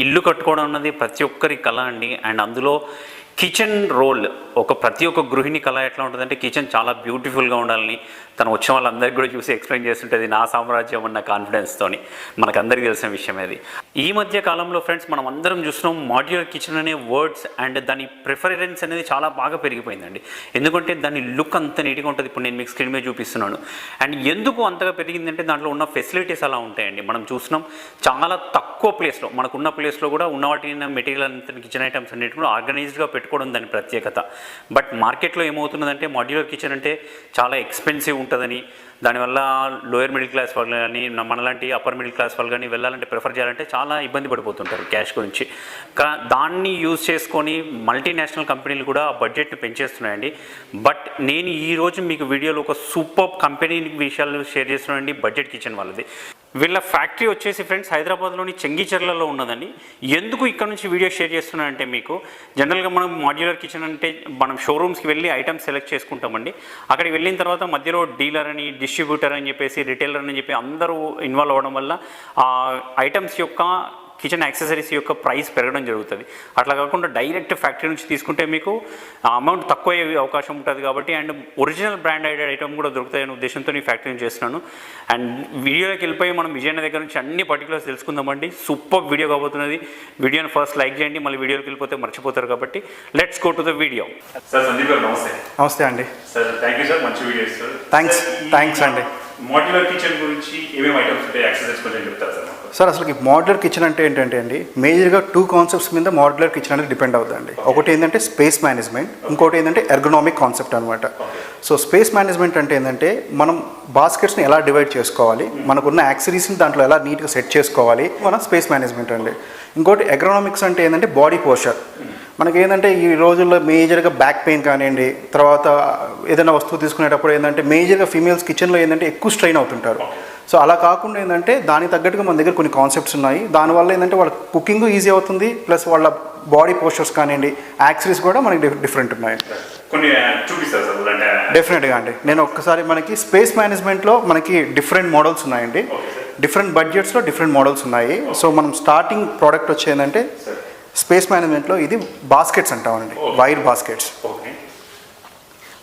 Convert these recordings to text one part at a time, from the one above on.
ఇల్లు కట్టుకోవడం అన్నది ప్రతి ఒక్కరి కళ అండి. అండ్ అందులో కిచెన్ రోల్ ప్రతి ఒక్క గృహిణి కళ ఎట్లా ఉంటుందంటే కిచెన్ చాలా బ్యూటిఫుల్గా ఉండాలని తను వచ్చిన వాళ్ళందరికీ కూడా చూసి ఎక్స్ప్లెయిన్ చేస్తుంటుంది. నా సామ్రాజ్యం అన్న కాన్ఫిడెన్స్తోని మనకందరికీ తెలిసిన విషయం అది. ఈ మధ్య కాలంలో ఫ్రెండ్స్ మనం అందరం చూస్తున్నాం మాడ్యులర్ కిచెన్ అనే వర్డ్స్ అండ్ దాని ప్రిఫరెన్స్ అనేది చాలా బాగా పెరిగిపోయిందండి. ఎందుకంటే దాని లుక్ అంత నీట్గా ఉంటుంది. ఇప్పుడు నేను మీకు స్క్రీన్ మీద చూపిస్తున్నాను. అండ్ ఎందుకు అంతగా పెరిగిందంటే దాంట్లో ఉన్న ఫెసిలిటీస్ అలా ఉంటాయండి. మనం చూస్తున్నాం చాలా తక్కువ ప్లేస్లో మనకున్న ప్లేస్లో కూడా ఉన్న వాటిని మెటీరియల్ అంతా కిచెన్ ఐటమ్స్ అన్నిటి కూడా ఆర్గనైజ్డ్గా పెట్టుకోవడం దాని ప్రత్యేకత. బట్ మార్కెట్లో ఏమవుతున్నదంటే మాడ్యులర్ కిచెన్ అంటే చాలా ఎక్స్పెన్సివ్ ఉంటుందని, దానివల్ల లోయర్ మిడిల్ క్లాస్ వాళ్ళు కానీ మనలాంటి అప్పర్ మిడిల్ క్లాస్ వాళ్ళు కానీ వెళ్ళాలంటే ప్రిఫర్ చేయాలంటే చాలా ఇబ్బంది పడిపోతుంటారు క్యాష్ గురించి. దాన్ని యూజ్ చేసుకొని మల్టీనేషనల్ కంపెనీలు కూడా బడ్జెట్ని పెంచేస్తున్నాయండి. బట్ నేను ఈరోజు మీకు వీడియోలో ఒక సూపర్ కంపెనీ విషయాలు షేర్ చేస్తున్నానండి. బడ్జెట్ కిచెన్ వాళ్ళది. వీళ్ళ ఫ్యాక్టరీ వచ్చేసి ఫ్రెండ్స్ హైదరాబాద్లోని చెంగిచెర్లలో ఉన్నదండి. ఎందుకు ఇక్కడ నుంచి వీడియో షేర్ చేస్తున్నానంటే మీకు జనరల్గా మనం మాడ్యులర్ కిచెన్ అంటే మనం షోరూమ్స్కి వెళ్ళి ఐటమ్స్ సెలెక్ట్ చేసుకుంటామండి. అక్కడికి వెళ్ళిన తర్వాత మధ్యలో డీలర్ అని, డిస్ట్రిబ్యూటర్ అని చెప్పేసి, రిటైలర్ అని చెప్పి అందరూ ఇన్వాల్వ్ అవ్వడం వల్ల ఆ ఐటమ్స్ యొక్క కిచెన్ యాక్సెసరీస్ యొక్క ప్రైస్ పెరగడం జరుగుతుంది. అట్లా కాకుండా డైరెక్ట్ ఫ్యాక్టరీ నుంచి తీసుకుంటే మీకు అమౌంట్ తక్కువ అయ్యే అవకాశం ఉంటుంది కాబట్టి అండ్ ఒరిజినల్ బ్రాండ్ ఐటమ్ కూడా దొరుకుతాయనే ఉద్దేశంతో ఈ ఫ్యాక్టరీ నుంచి చేస్తున్నాను. అండ్ వీడియోకి వెళ్ళిపోయి మనం విజయన దగ్గర నుంచి అన్ని పర్టికులర్స్ తెలుసుకుందామండి. సూపర్ వీడియో కాబోతున్నది. వీడియోని ఫస్ట్ లైక్ చేయండి, మళ్ళీ వీడియోకి వెళ్ళిపోతే మర్చిపోతారు కాబట్టి let's go to the video. Sir Sandeep గారు నమస్తే. నమస్తే అండి. సార్ థ్యాంక్ యూ సార్, మంచి వీడియో ఇస్తారు. థ్యాంక్స్ అండి. మాడ్యులర్ కిచెన్ గురించి ఏమేమి ఐటమ్స్ ఉంటాయి, యాక్సెసరీస్ కొంచెం చెప్తారు సార్? సార్ అసలు మాడ్యులర్ కిచెన్ అంటే ఏంటంటే అండి, మేజర్గా 2 కాన్సెప్ట్స్ మీద మాడ్యులర్ కిచెన్ అనేది డిపెండ్ అవుతుందండి. ఒకటి ఏంటంటే స్పేస్ మేనేజ్మెంట్, ఇంకోటి ఏంటంటే ఎర్గనామిక్ కాన్సెప్ట్ అనమాట. సో స్పేస్ మేనేజ్మెంట్ అంటే ఏంటంటే మనం బాస్కెట్స్ని ఎలా డివైడ్ చేసుకోవాలి, మనకున్న యాక్సెసరీస్ని దాంట్లో ఎలా నీట్గా సెట్ చేసుకోవాలి, మన స్పేస్ మేనేజ్మెంట్ అండి. ఇంకోటి ఎర్గనామిక్స్ అంటే ఏంటంటే బాడీ పోస్చర్. మనకి ఏంటంటే ఈ రోజుల్లో మేజర్గా బ్యాక్ పెయిన్ కానివ్వండి, తర్వాత ఏదైనా వస్తువు తీసుకునేటప్పుడు ఏంటంటే మేజర్గా ఫీమేల్స్ కిచెన్లో ఏంటంటే ఎక్కువ స్ట్రెయిన్ అవుతుంటారు. సో అలా కాకుండా ఏంటంటే దానికి తగ్గట్టుగా మన దగ్గర కొన్ని కాన్సెప్ట్స్ ఉన్నాయి. దానివల్ల ఏంటంటే వాళ్ళ కుకింగ్ ఈజీ అవుతుంది, ప్లస్ వాళ్ళ బాడీ పోస్చర్స్ కానివ్వండి, యాక్సెసరీస్ కూడా మనకి డిఫరెంట్ ఉన్నాయి. కొన్ని చూపిస్తారు డెఫినెట్గా అండి. నేను ఒక్కసారి మనకి స్పేస్ మేనేజ్మెంట్లో మనకి డిఫరెంట్ మోడల్స్ ఉన్నాయండి. డిఫరెంట్ బడ్జెట్స్లో డిఫరెంట్ మోడల్స్ ఉన్నాయి. సో మనం స్టార్టింగ్ ప్రోడక్ట్ వచ్చేందంటే స్పేస్ మేనేజ్మెంట్లో ఇది బాస్కెట్స్ అంటామండి, వైర్ బాస్కెట్స్.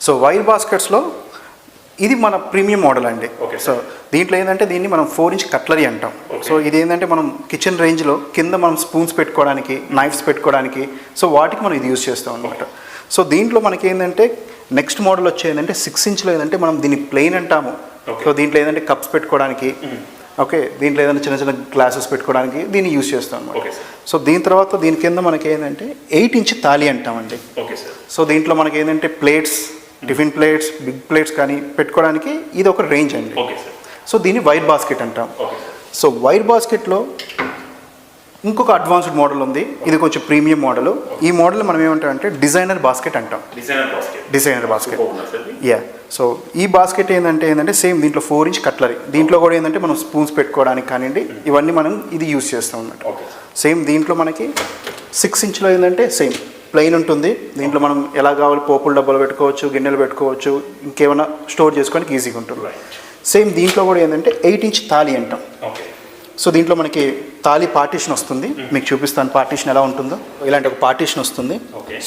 సో వైర్ బాస్కెట్స్లో ఇది మన ప్రీమియం మోడల్ అండి. సో దీంట్లో ఏంటంటే దీన్ని మనం 4-inch కట్లరీ అంటాం. సో ఇది ఏంటంటే మనం కిచెన్ రేంజ్లో కింద మనం స్పూన్స్ పెట్టుకోవడానికి, నైఫ్స్ పెట్టుకోవడానికి, సో వాటికి మనం ఇది యూజ్ చేస్తాం అనమాట. సో దీంట్లో మనకి ఏంటంటే నెక్స్ట్ మోడల్ వచ్చేదంటే 6-inchలో ఏంటంటే మనం దీన్ని ప్లెయిన్ అంటాము. సో దీంట్లో ఏంటంటే కప్స్ పెట్టుకోవడానికి, ఓకే, దీంట్లో ఏదైనా చిన్న చిన్న గ్లాసెస్ పెట్టుకోవడానికి దీన్ని యూజ్ చేస్తాం అనమాట. సో దీని తర్వాత దీని కింద మనకి ఏంటంటే 8-inch తాళి అంటామండి. సో దీంట్లో మనకి ఏంటంటే plates, tiffin plates, big plates కానీ పెట్టుకోవడానికి ఇది ఒక రేంజ్ అండి. సో దీన్ని వైర్ బాస్కెట్ అంటాం. సో వైర్ బాస్కెట్లో ఇంకొక అడ్వాన్స్డ్ మోడల్ ఉంది. ఇది కొంచెం ప్రీమియం మోడల్. ఈ మోడల్ మనం ఏమంటామంటే డిజైనర్ బాస్కెట్ అంటాం. Designer basket yeah. సో ఈ బాస్కెట్ ఏంటంటే సేమ్ దీంట్లో 4-inch కట్లరీ. దీంట్లో కూడా ఏంటంటే మనం స్పూన్స్ పెట్టుకోవడానికి కానివ్వండి, ఇవన్నీ మనం ఇది యూజ్ చేస్తాం అన్నమాట. సేమ్ దీంట్లో మనకి 6-inchలో ఏంటంటే సేమ్ ప్లెయిన్ ఉంటుంది. దీంట్లో మనం ఎలా కావాలి పోపుల డబ్బాలు పెట్టుకోవచ్చు, గిన్నెలు పెట్టుకోవచ్చు, ఇంకేమైనా స్టోర్ చేసుకోవడానికి ఈజీగా ఉంటుంది. సేమ్ దీంట్లో కూడా ఏంటంటే 8-inch తాళి అంటాం. సో దీంట్లో మనకి తాళి పార్టీషన్ వస్తుంది. మీకు చూపిస్తాను పార్టీషన్ ఎలా ఉంటుందో. ఇలాంటి ఒక పార్టీషన్ వస్తుంది.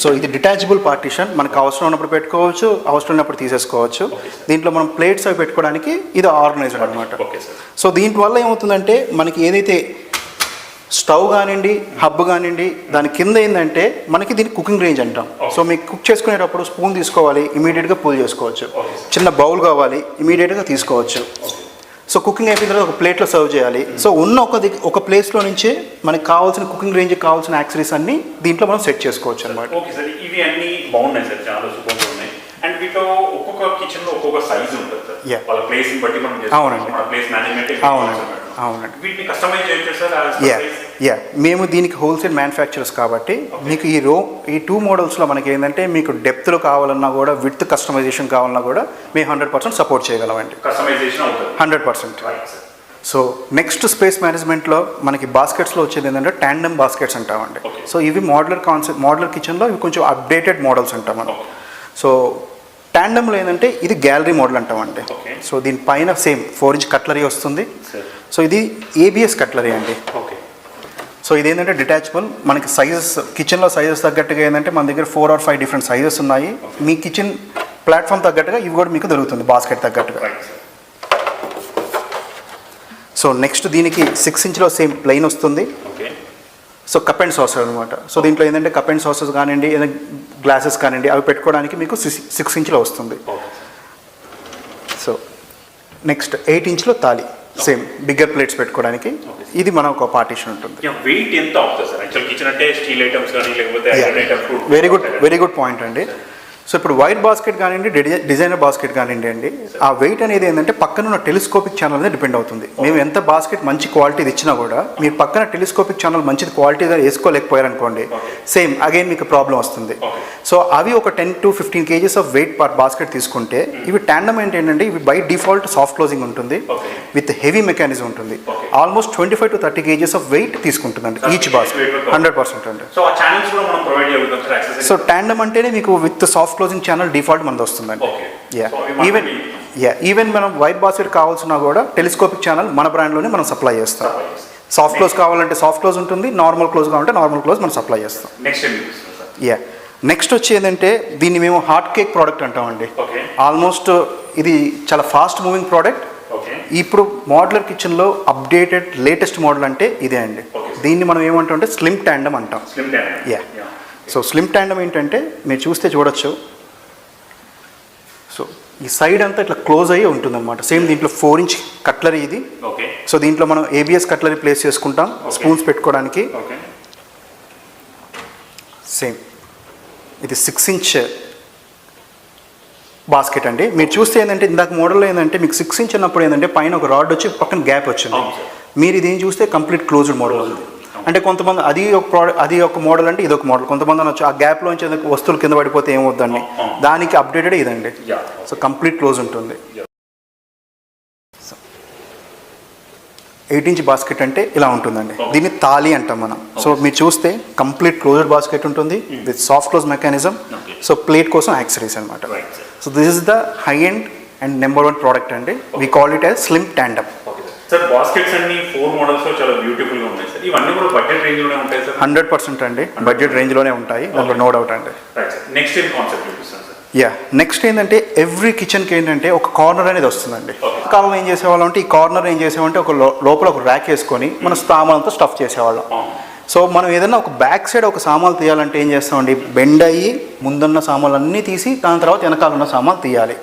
సో ఇది డిటాచబుల్ పార్టీషన్, మనకు అవసరం ఉన్నప్పుడు పెట్టుకోవచ్చు, అవసరం ఉన్నప్పుడు తీసేసుకోవచ్చు. దీంట్లో మనం ప్లేట్స్ అవి పెట్టుకోవడానికి ఇది ఆర్గనైజ్డ్ అనమాట. సో దీంట్ వల్ల ఏమవుతుందంటే మనకి ఏదైతే స్టవ్ కానివ్వండి, హబ్ కానివ్వండి, దాని కింద ఏంటంటే మనకి దీన్ని కుకింగ్ రేంజ్ అంటాం. సో మీకు కుక్ చేసుకునేటప్పుడు స్పూన్ తీసుకోవాలి, ఇమీడియట్గా పూల్ చేసుకోవచ్చు. చిన్న బౌల్ కావాలి, ఇమీడియట్గా తీసుకోవచ్చు. సో కుకింగ్ అయిపోయిన తర్వాత ఒక ప్లేట్లో సర్వ్ చేయాలి. సో ఉన్న ఒక ప్లేస్లో నుంచి మనకి కావాల్సిన కుకింగ్ రేంజ్కి కావాల్సిన యాక్సెసరీస్ అన్ని దీంట్లో మనం సెట్ చేసుకోవచ్చు అనమాట. ఓకే సార్, ఇవి అన్ని బాగున్నాయి సార్, చాలా సూపర్గా ఉన్నాయి. అండ్ వీటిలో ఒక్కొక్క కిచెన్లో ఒక్కొక్క సైజ్ ఉంటుంది సార్, వాళ్ళ ప్లేస్ని బట్టి మనం అవునండి, ప్లేస్ మేనేజ్మెంట్. అవునండి. వీటిని కస్టమైజ్ చేయొచ్చు సార్? యా, మేము దీనికి హోల్సేల్ మ్యానుఫ్యాక్చరర్స్ కాబట్టి మీకు ఈ 2 మోడల్స్లో మనకి ఏంటంటే మీకు డెప్త్లో కావాలన్నా కూడా, విత్ కస్టమైజేషన్ కావాలన్నా కూడా మేము 100% సపోర్ట్ చేయగలమండి. కస్టమైజేషన్ అవుతుంది 100%. సో నెక్స్ట్ స్పేస్ మేనేజ్మెంట్లో మనకి బాస్కెట్స్లో వచ్చేది ఏంటంటే ట్యాండమ్ బాస్కెట్స్ అంటామండి. సో ఇవి మాడ్యులర్ కిచెన్లో ఇవి కొంచెం అప్డేటెడ్ మోడల్స్ అంటాం మనం. సో ట్యాండమ్లో ఏంటంటే ఇది గ్యాలరీ మోడల్ అంటామండి. సో దీనిపైన సేమ్ 4-inch కట్లరీ వస్తుంది. సో ఇది ABS కట్లరీ అండి. సో ఇదేంటంటే డిటాచబుల్, మనకి సైజెస్ కిచెన్లో సైజెస్ తగ్గట్టుగా ఏంటంటే మన దగ్గర 4 or 5 డిఫరెంట్ సైజెస్ ఉన్నాయి. మీ కిచెన్ ప్లాట్ఫామ్ తగ్గట్టుగా ఇవి కూడా మీకు దొరుకుతుంది బాస్కెట్ తగ్గట్టుగా. సో నెక్స్ట్ దీనికి 6 ఇంచ్లో సేమ్ ప్లెయిన్ వస్తుంది. సో కప్ అండ్ సాసర్ అనమాట. సో దీంట్లో ఏంటంటే కప్ అండ్ సాసెస్ కానివ్వండి, ఏదైనా గ్లాసెస్ కానివ్వండి, అవి పెట్టుకోవడానికి మీకు 6 ఇంచ్లో వస్తుంది. సో నెక్స్ట్ 8 ఇంచ్లో తాళి, సేమ్ బిగ్గర్ ప్లేట్స్ పెట్టుకోవడానికి. ఇది మన ఒక పార్టీషన్ ఉంటుంది. వెయిట్ ఎంత అవుతుంది సార్? యాక్చువల్ కిచెన్ అంటే స్టీల్ ఐటమ్స్ కానీ లేకపోతే iron items. Very good point అండి. సో ఇప్పుడు వైట్ బాస్కెట్ కానివ్వండి, డిజైనర్ బాస్కెట్ కానివ్వండి అండి, ఆ వెయిట్ అనేది ఏంటంటే పక్కన ఉన్న టెలిస్కోపిక్ ఛానల్ మీద డిపెండ్ అవుతుంది. మేము ఎంత బాస్కెట్ మంచి క్వాలిటీది ఇచ్చినా కూడా మీరు పక్కన టెలిస్కోపిక్ ఛానల్ మంచిది క్వాలిటీగా వేసుకోలేకపోయారనుకోండి, సేమ్ అగైన్ మీకు ప్రాబ్లం వస్తుంది. సో అవి ఒక 10 to 15 kgs of weight per basket తీసుకుంటే, ఇవి ట్యాండమ్ ఏంటంటే ఇవి బై డిఫాల్ట్ సాఫ్ట్ క్లోజింగ్ ఉంటుంది, విత్ హెవీ మెకానిజం ఉంటుంది. Almost 25 to 30 kgs of weight తీసుకుంటుందండి ఈచ్ బాస్కెట్. 100% అండి. సో ట్యాండమ్ అంటేనే మీకు with soft closing channel default మనది వస్తుందండి. ఈవెన్ మనం వైట్ బాస్కెట్ కావాల్సినా కూడా టెలిస్కోపిక్ ఛానల్ మన బ్రాండ్లోనే మనం సప్లై చేస్తాం. సాఫ్ట్ క్లోజ్ కావాలంటే సాఫ్ట్ క్లోజ్ ఉంటుంది, నార్మల్ క్లోజ్ కావాలంటే నార్మల్ క్లోజ్ మనం సప్లై చేస్తాం. నెక్స్ట్ వచ్చి ఏంటంటే దీన్ని మేము హాట్ కేక్ ప్రోడక్ట్ అంటామండి. ఆల్మోస్ట్ ఇది చాలా ఫాస్ట్ మూవింగ్ ప్రోడక్ట్. ఇప్పుడు మోడ్యులర్ కిచెన్లో అప్డేటెడ్ లేటెస్ట్ మోడల్ అంటే ఇదే అండి. దీన్ని మనం ఏమంటామంటే స్లిమ్ ట్యాండమ్ అంటాం. సో స్లిమ్ ట్యాండమ్ ఏంటంటే మీరు చూస్తే చూడొచ్చు. సో ఈ సైడ్ అంతా ఇట్లా క్లోజ్ అయ్యి ఉంటుందన్నమాట. సేమ్ దీంట్లో 4 inch కట్లరీ ఇది. సో దీంట్లో మనం ABS కట్లరీ ప్లేస్ చేసుకుంటాం స్పూన్స్ పెట్టుకోవడానికి. సేమ్ ఇది 6 inch బాస్కెట్ అండి. మీరు చూస్తే ఏంటంటే ఇందాక మోడల్లో ఏంటంటే మీకు 6 inch అన్నప్పుడు ఏంటంటే పైన ఒక రాడ్ వచ్చి పక్కన గ్యాప్ వచ్చింది. మీరు ఇది ఏం చూస్తే కంప్లీట్ క్లోజ్డ్ మోడల్ ఉంది. అంటే కొంతమంది అది ఒక మోడల్ అంటే ఇది ఒక మోడల్. కొంతమంది అనొచ్చు ఆ గ్యాప్లోంచి వస్తువులు కింద పడిపోతే ఏమవుద్దండి, దానికి అప్డేటెడ్ ఇదండి. సో కంప్లీట్ క్లోజ్ ఉంటుంది. 8 inch బాస్కెట్ అంటే ఇలా ఉంటుందండి. దీన్ని తాళి అంటాం మనం. సో మీరు చూస్తే కంప్లీట్ క్లోజ్డ్ బాస్కెట్ ఉంటుంది with soft close mechanism. So plate కోసం యాక్సరీస్ అనమాట. So this is the high end and number 1 product అండి. We call it as slim tandem. Sir baskets అన్ని 4 మోడల్స్ చాలా బ్యూటిఫుల్ గా ఉన్నాయి సార్. ఇవన్నీ కూడా బడ్జెట్ రేంజ్ లోనే ఉంటాయి సార్? 100% అండి, బడ్జెట్ రేంజ్ లోనే ఉంటాయి, దాంట్లో నో డౌట్ అండి. నెక్స్ట్ ఏం కాన్సెప్ట్ చూపిస్తాను సార్? నెక్స్ట్ ఏంటంటే ఎవ్రీ కిచెన్కి ఏంటంటే ఒక కార్నర్ అనేది వస్తుందండి. కాలం ఏం చేసేవాళ్ళం అంటే ఈ కార్నర్ ఏం చేసేవాళ్ళంటే ఒక లోపల ఒక ర్యాక్ వేసుకొని మన సామాన్లతో స్టఫ్ చేసేవాళ్ళం. సో మనం ఏదైనా ఒక బ్యాక్ సైడ్ ఒక సామాన్లు తీయాలంటే ఏం చేస్తామండి, బెండ్ అయ్యి ముందున్న సామాన్లు అన్నీ తీసి దాని తర్వాత వెనకాల ఉన్న సామాన్లు తీయాలి.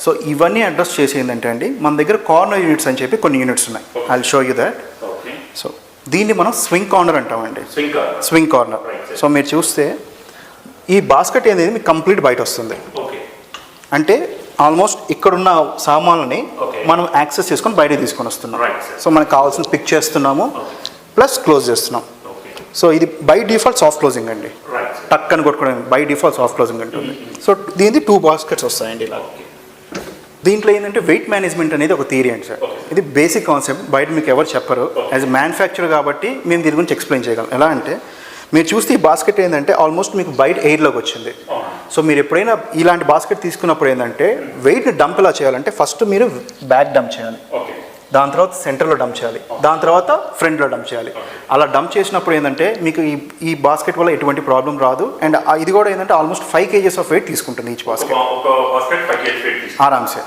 సో ఇవన్నీ అడ్రస్ చేసి ఏంటంటే అండి మన దగ్గర కార్నర్ యూనిట్స్ అని చెప్పి కొన్ని యూనిట్స్ ఉన్నాయి. I will show you that. So దీన్ని మనం స్వింగ్ కార్నర్ అంటామండి. Swing corner. సో మీరు చూస్తే ఈ బాస్కెట్ అనేది మీకు కంప్లీట్ బయట వస్తుంది. అంటే ఆల్మోస్ట్ ఇక్కడున్న సామాన్లని మనం యాక్సెస్ చేసుకొని బయట తీసుకొని వస్తున్నాం. సో మనకు కావాల్సిన పిక్ చేస్తున్నాము ప్లస్ క్లోజ్ చేస్తున్నాం. సో ఇది బై డిఫాల్ట్ సాఫ్ట్ క్లోజింగ్ అండి. టక్ అని కొట్టుకోవడం బై డిఫాల్ట్ సాఫ్ట్ క్లోజింగ్ ఉంటుంది. సో దీనికి 2 బాస్కెట్స్ వస్తాయండి ఇలా. దీంట్లో ఏంటంటే వెయిట్ మేనేజ్మెంట్ అనేది ఒక థియరీ అండి సార్. ఇది బేసిక్ కాన్సెప్ట్, బయట మీకు ఎవరు చెప్పరు. యాజ్ ఎ మ్యానుఫ్యాక్చరర్ కాబట్టి మేము దీని గురించి ఎక్స్ప్లెయిన్ చేయగలం. ఎలా అంటే మీరు చూస్తే ఈ బాస్కెట్ ఏంటంటే ఆల్మోస్ట్ మీకు బయట ఎయిర్లోకి వచ్చింది. సో మీరు ఎప్పుడైనా ఇలాంటి బాస్కెట్ తీసుకున్నప్పుడు ఏంటంటే వెయిట్ని డంప్ ఎలా చేయాలంటే ఫస్ట్ మీరు బ్యాక్ డంప్ చేయాలి, దాని తర్వాత సెంటర్లో డంప్ చేయాలి, దాని తర్వాత ఫ్రంట్లో డంప్ చేయాలి. అలా డంప్ చేసినప్పుడు ఏంటంటే మీకు ఈ బాస్కెట్ వల్ల ఎటువంటి ప్రాబ్లం రాదు. అండ్ ఇది కూడా ఏంటంటే ఆల్మోస్ట్ 5 kgs ఆఫ్ వెయిట్ తీసుకుంటుంది ఈచ్ బాస్కెట్ ఆరామ్సే.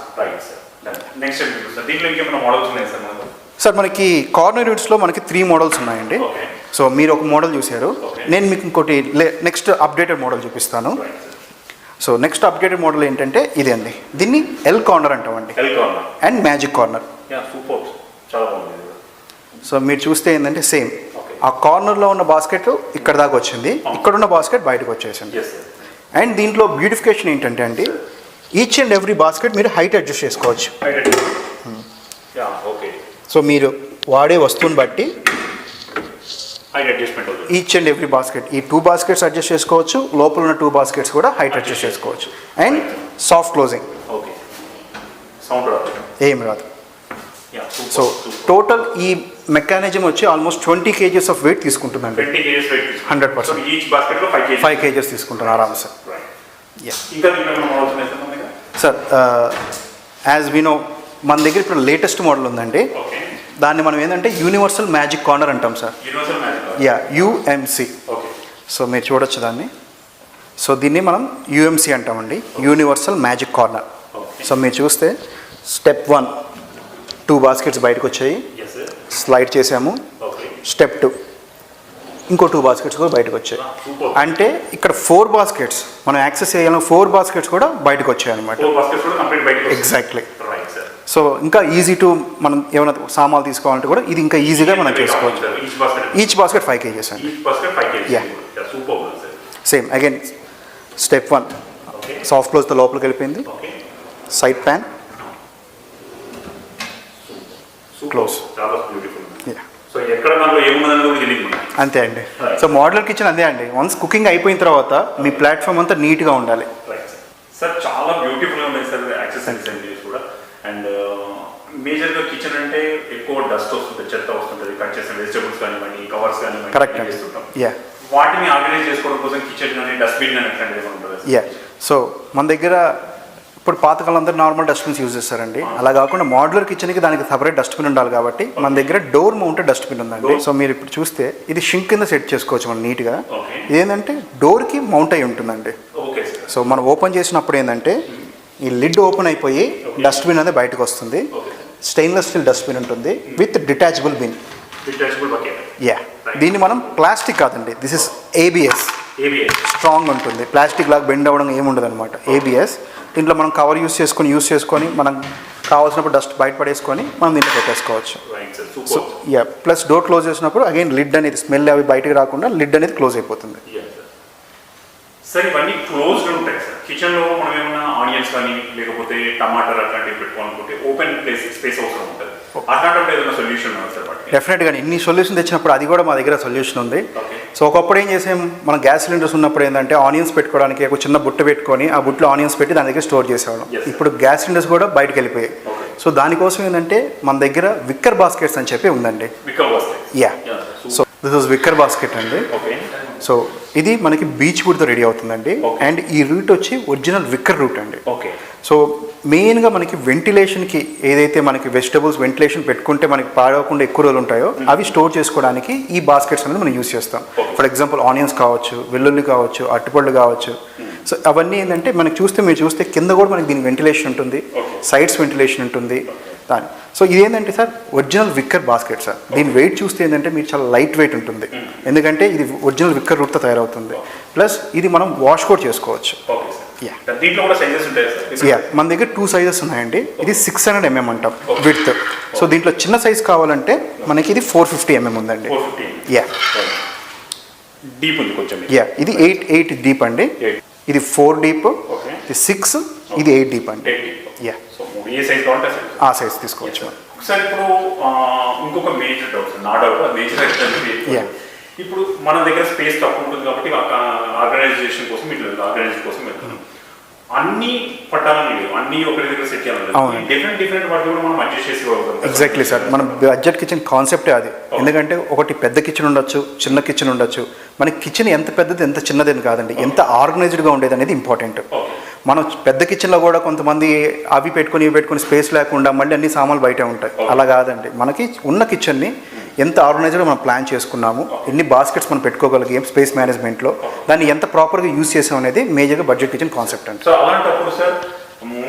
సార్ మనకి కార్నర్ యూనిట్స్లో మనకి 3 మోడల్స్ ఉన్నాయండి. సో మీరు ఒక మోడల్ చూశారు, నేను మీకు ఇంకోటి నెక్స్ట్ అప్డేటెడ్ మోడల్ చూపిస్తాను. సో నెక్స్ట్ అప్డేటెడ్ మోడల్ ఏంటంటే ఇది అండి. దీన్ని ఎల్ కార్నర్ అంటామండి అండ్ మ్యాజిక్ కార్నర్. సో మీరు చూస్తే ఏంటంటే సేమ్ ఆ కార్నర్లో ఉన్న బాస్కెట్ ఇక్కడ దాకా వచ్చింది, ఇక్కడున్న బాస్కెట్ బయటకు వచ్చేసింది. అండ్ దీంట్లో బ్యూటిఫికేషన్ ఏంటంటే అండి ఈచ్ అండ్ ఎవ్రీ బాస్కెట్ మీరు హైట్ అడ్జస్ట్ చేసుకోవచ్చు. సో మీరు వాడే వస్తువుని బట్టి ఈచ్ అండ్ ఎవ్రీ బాస్కెట్ ఈ 2 బాస్కెట్స్ అడ్జస్ట్ చేసుకోవచ్చు, లోపల ఉన్న 2 బాస్కెట్స్ కూడా హైట్ అడ్జస్ట్ చేసుకోవచ్చు. అండ్ సాఫ్ట్ క్లోజింగ్ ఏం రాదు. సో టోటల్ ఈ మెకానిజం వచ్చి ఆల్మోస్ట్ 20 kgs ఆఫ్ వెయిట్ తీసుకుంటుందండి. 100% 5 kgs తీసుకుంటాను ఆరామ్ sir. Sir as we know మన దగ్గర ఇప్పుడు లేటెస్ట్ మోడల్ ఉందండి. దాన్ని మనం ఏంటంటే యూనివర్సల్ మ్యాజిక్ కార్నర్ అంటాం sir. Universal magic. Yeah, UMC. Okay. So మీరు చూడొచ్చు దాన్ని. సో దీన్ని మనం యుఎంసి అంటామండి, యూనివర్సల్ మ్యాజిక్ కార్నర్. సో మీరు చూస్తే స్టెప్ 1 2 బాస్కెట్స్ బయటకు వచ్చాయి, స్లైడ్ చేసాము. స్టెప్ 2 ఇంకో 2 బాస్కెట్స్ కూడా బయటకు వచ్చాయి. అంటే ఇక్కడ 4 బాస్కెట్స్ మనం యాక్సెస్ చేయాలని 4 బాస్కెట్స్ కూడా బయటకు వచ్చాయి అనమాట. ఎగ్జాక్ట్లీ. సో ఇంకా ఈజీ టు మనం ఏమైనా సామాన్లు తీసుకోవాలంటే కూడా ఇది ఇంకా ఈజీగా మనం చేసుకోవచ్చు. ఈచ్ బాస్కెట్ 5 kgs అండి. Yeah, same again step 1 soft క్లోజ్తో లోపలికి వెళ్ళిపోయింది. Side pan close. అంతే అండి. సో మోడ్యులర్ కిచెన్ అంతే అండి, వన్స్ కుకింగ్ అయిపోయిన తర్వాత మీ ప్లాట్ఫామ్ అంతా నీట్గా ఉండాలి. సార్ చాలా బ్యూటిఫుల్గా ఉన్నాయి సార్ యాక్సెసరీస్ కూడా. అండ్ మేజర్గా కిచెన్ అంటే ఎక్కువ డస్ట్ వస్తుంది, చెత్త వస్తుంటుంది, కట్ చేసిన వెజిటబుల్స్ కానివ్వండి, కవర్స్ కానివ్వండి. కరెక్ట్ అండి. యా, వాటిని ఆర్గనైజ్ చేసుకోవడం కోసం కిచెన్ కానీ డస్ట్బిన్ కానీ ఎట్లాంటివి ఉంటుంది? యా, సో మన దగ్గర ఇప్పుడు పాతకాలందరూ నార్మల్ డస్ట్బిన్స్ యూజ్ చేస్తారండి. అలా కాకుండా మోడ్యులర్ కిచెన్కి దానికి సపరేట్ డస్ట్బిన్ ఉండాలి కాబట్టి మన దగ్గర డోర్ మౌంటెడ్ డస్ట్బిన్ ఉందండి. సో మీరు ఇప్పుడు చూస్తే ఇది షింక్ కింద సెట్ చేసుకోవచ్చు మనం నీట్గా. ఏంటంటే డోర్కి మౌంట్ అయి ఉంటుందండి. సో మనం ఓపెన్ చేసినప్పుడు ఏంటంటే ఈ లిడ్ ఓపెన్ అయిపోయి డస్ట్బిన్ అనేది బయటకు వస్తుంది. స్టెయిన్లెస్ స్టీల్ డస్ట్బిన్ ఉంటుంది విత్ డిటాచబుల్ బిన్. యా, దీన్ని మనం ప్లాస్టిక్ కాదండి, దిస్ ఇస్ ఏబిఎస్. స్ట్రాంగ్ ఉంటుంది, ప్లాస్టిక్ లాగా బెండ్ అవ్వడం ఏముండదు అనమాట. ఏబిఎస్. దీంట్లో మనం కవర్ యూస్ చేసుకొని మనం కావాల్సినప్పుడు డస్ట్ బయటపడేసుకొని మనం దీంట్లో పెట్టేసుకోవచ్చు. So yeah, plus door close చేసినప్పుడు అగైన్ లిడ్ అనేది స్మెల్ అవి బయటకు రాకుండా లిడ్ అనేది క్లోజ్ అయిపోతుంది. సార్ ఇవన్నీ క్లోజ్డ్ ఉంటాయి సార్. కిచెన్లో మనం ఏమైనా ఆనియన్స్ కానీ లేకపోతే టమాటర్ అట్లాంటివి పెట్టుకోవాలనుకుంటే ఓపెన్ స్పేస్ అవసరం ఉంటుంది. అట్లాంటి ఏదైనా సొల్యూషన్ ఉంది సార్? డెఫినెట్గా ఇన్ని సొల్యూషన్ తెచ్చినప్పుడు అది కూడా మా దగ్గర సొల్యూషన్ ఉంది. సో ఒకప్పుడు ఏం చేసాం, మన గ్యాస్ సిలిండర్స్ ఉన్నప్పుడు ఏంటంటే ఆనియన్స్ పెట్టుకోవడానికి ఒక చిన్న బుట్ట పెట్టుకొని ఆ బుట్టలో ఆనియన్స్ పెట్టి దాని దగ్గర స్టోర్ చేసేవాళ్ళం. ఇప్పుడు గ్యాస్ సిలిండర్స్ కూడా బయటకు వెళ్ళిపోయాయి. సో దానికోసం ఏంటంటే మన దగ్గర విక్కర్ బాస్కెట్స్ అని చెప్పి ఉందండి. Yeah, so this is wicker basket అండి. సో ఇది మనకి బీచ్ వుడ్తో రెడీ అవుతుందండి. అండ్ ఈ రూట్ వచ్చి ఒరిజినల్ విక్కర్ రూట్ అండి. సో మెయిన్గా మనకి వెంటిలేషన్కి ఏదైతే మనకి వెజిటబుల్స్ వెంటిలేషన్ పెట్టుకుంటే మనకి పాడవకుండా ఎక్కువ రోజులు ఉంటాయో అవి స్టోర్ చేసుకోవడానికి ఈ బాస్కెట్స్ అనేది మనం యూస్ చేస్తాం. ఫర్ ఎగ్జాంపుల్ ఆనియన్స్ కావచ్చు, వెల్లుల్లి కావచ్చు, అరటిపళ్ళు కావచ్చు. సో అవన్నీ ఏంటంటే మనకి మీరు చూస్తే కింద కూడా మనకి దీనికి వెంటిలేషన్ ఉంటుంది, సైడ్స్ వెంటిలేషన్ ఉంటుంది దాని. సో ఇదేంటంటే sir original wicker basket sir. దీని వెయిట్ చూస్తే ఏంటంటే మీరు చాలా లైట్ వెయిట్ ఉంటుంది, ఎందుకంటే ఇది ఒరిజినల్ విక్కర్ రూట్తో తయారవుతుంది. ప్లస్ ఇది మనం వాష్ కూడా చేసుకోవచ్చు. యా, మన దగ్గర 2 సైజెస్ ఉన్నాయండి. ఇది 600 mm అంటాం విడ్త్. సో దీంట్లో చిన్న సైజ్ కావాలంటే మనకి ఇది 450 mm ఉందండి. యా, డీప్ ఉంది కొంచెం. యా, ఇది 8 డీప్ అండి. ఇది 4 డీప్, ఇది 6, ఇది 8 డీప్ అండి. యా, ఆ సైజ్ తీసుకోవచ్చు. సార్ ఇప్పుడు ఇంకొక మేజర్ డౌట్, నా డౌట్ మేజర్. ఇప్పుడు మన దగ్గర స్పేస్ తక్కువ ఉంటుంది కాబట్టి ఆర్గనైజేషన్ కోసం వెళ్తున్నాం. అన్ని పట్టాలని లేవు, అన్ని ఒకరి దగ్గర సెట్ చేయాలి. డిఫరెంట్ వాటి కూడా మనం అడ్జస్ట్ చేసుకోగలుగుతాం. ఎగ్జాక్ట్లీ సార్, మన బడ్జెట్ కిచెన్ కాన్సెప్టే అది. ఎందుకంటే ఒకటి పెద్ద కిచెన్ ఉండొచ్చు, చిన్న కిచెన్ ఉండొచ్చు. మన కిచెన్ ఎంత పెద్దది ఎంత చిన్నది అని కాదండి, ఎంత ఆర్గనైజ్డ్గా ఉండేది అనేది ఇంపార్టెంట్. మనం పెద్ద కిచెన్లో కూడా కొంతమంది అవి పెట్టుకొని స్పేస్ లేకుండా మళ్ళీ అన్ని సామాన్లు బయట ఉంటాయి. అలా కాదండి, మనకి ఉన్న కిచెన్ని ఎంత ఆర్గనైజ్డ్గా మనం ప్లాన్ చేసుకున్నాము, ఎన్ని బాస్కెట్స్ మనం పెట్టుకోగలిగాం స్పేస్ మేనేజ్మెంట్లో, దాన్ని ఎంత ప్రాపర్గా యూజ్ చేసాం అనేది మేజర్గా బడ్జెట్ కిచెన్ కాన్సెప్ట్ అండి. సో అలాంటప్పుడు సార్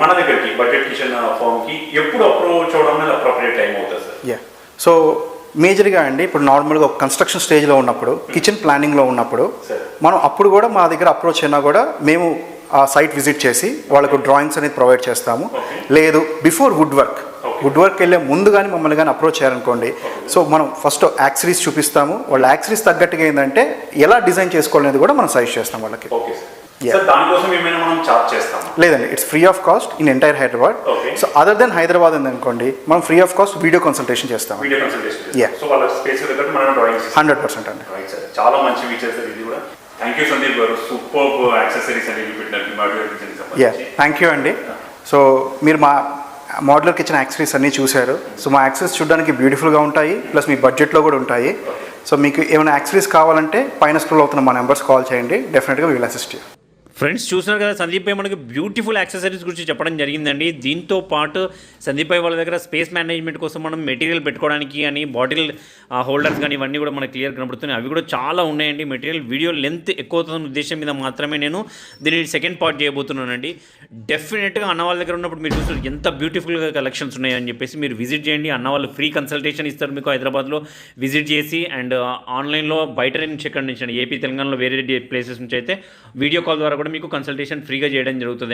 మన దగ్గరికి బడ్జెట్ కిచెన్ ఫామ్కి ఎప్పుడు అప్రోచ్ అవడం అనేది అప్రోప్రియేట్ టైం అవుతుంది సార్? యా, సో మేజర్గా అండి ఇప్పుడు నార్మల్గా ఒక కన్స్ట్రక్షన్ స్టేజ్లో ఉన్నప్పుడు, కిచెన్ ప్లానింగ్లో ఉన్నప్పుడు మనం అప్పుడు కూడా మా దగ్గర అప్రోచ్ అయినా కూడా మేము ఆ సైట్ విజిట్ చేసి వాళ్ళకు డ్రాయింగ్స్ అనేది ప్రొవైడ్ చేస్తాము. లేదు బిఫోర్ వుడ్ వర్క్ వెళ్ళే ముందు కానీ మమ్మల్ని కానీ అప్రోచ్ చేయాలనుకోండి, సో మనం ఫస్ట్ యాక్సరీస్ చూపిస్తాము. వాళ్ళ యాక్సరీస్ తగ్గట్టుగా ఏంటంటే ఎలా డిజైన్ చేసుకోవాలనేది కూడా మనం సజెస్ట్ చేస్తాం వాళ్ళకి. లేదండి, it's free of cost in entire Hyderabad. So other than Hyderabad ఉందనుకోండి, మనం free of cost video consultation చేస్తాం. 100% అండి. చాలా మంచి ఫీచర్స్ ఇది కూడా. థ్యాంక్ యూ సందీప్ గారు, సూపర్ యాక్సెసరీస్ అనేది పెట్టినట్టు. థ్యాంక్ యూ అండి. సో మీరు మా మోడ్యులర్ కిచెన్ యాక్సెసరీస్ అన్నీ చూశారు. సో మా యాక్సెసరీస్ చూడడానికి బ్యూటిఫుల్గా ఉంటాయి, ప్లస్ మీ బడ్జెట్లో కూడా ఉంటాయి. సో మీకు ఏమైనా యాక్సెసరీస్ కావాలంటే పైన స్క్రోల్ అవుతున్న మా నెంబర్స్ కాల్ చేయండి, డెఫినెట్గా we will assist you. Friends చూస్తున్నారు కదా, సందీప్ భాయ్ మనకి బ్యూటిఫుల్ యాక్సెసరీస్ గురించి చెప్పడం జరిగిందండి. దీంతో పాటు సందీప్ భాయ్ వాళ్ళ దగ్గర స్పేస్ మేనేజ్మెంట్ కోసం మనం మెటీరియల్ పెట్టుకోవడానికి అని బాటిల్ హోల్డర్స్ కానీ ఇవన్నీ కూడా మనకి క్లియర్ కనబడుతున్నాయి. అవి కూడా చాలా ఉన్నాయండి. మెటీరియల్ వీడియో లెంత్ ఎక్కువ అవుతున్న ఉద్దేశం మీద మాత్రమే నేను దీని సెకండ్ పార్ట్ చేయబోతున్నానండి. డెఫినెట్గా అన్న వాళ్ళ దగ్గర ఉన్నప్పుడు మీరు చూస్తారు ఎంత బ్యూటిఫుల్గా కలెక్షన్స్ ఉన్నాయని చెప్పేసి మీరు విజిట్ చేయండి. అన్న వాళ్ళు ఫ్రీ కన్సల్టేషన్ ఇస్తారు మీకు హైదరాబాద్లో విజిట్ చేసి, అండ్ ఆన్లైన్లో బయట నుంచి ఎక్కడి నుంచి ఏపీ తెలంగాణలో వేరే ప్లేసెస్ నుంచి అయితే వీడియో కాల్ ద్వారా కూడా మీకు కన్సల్టేషన్ ఫ్రీగా చేయడం జరుగుతుంది.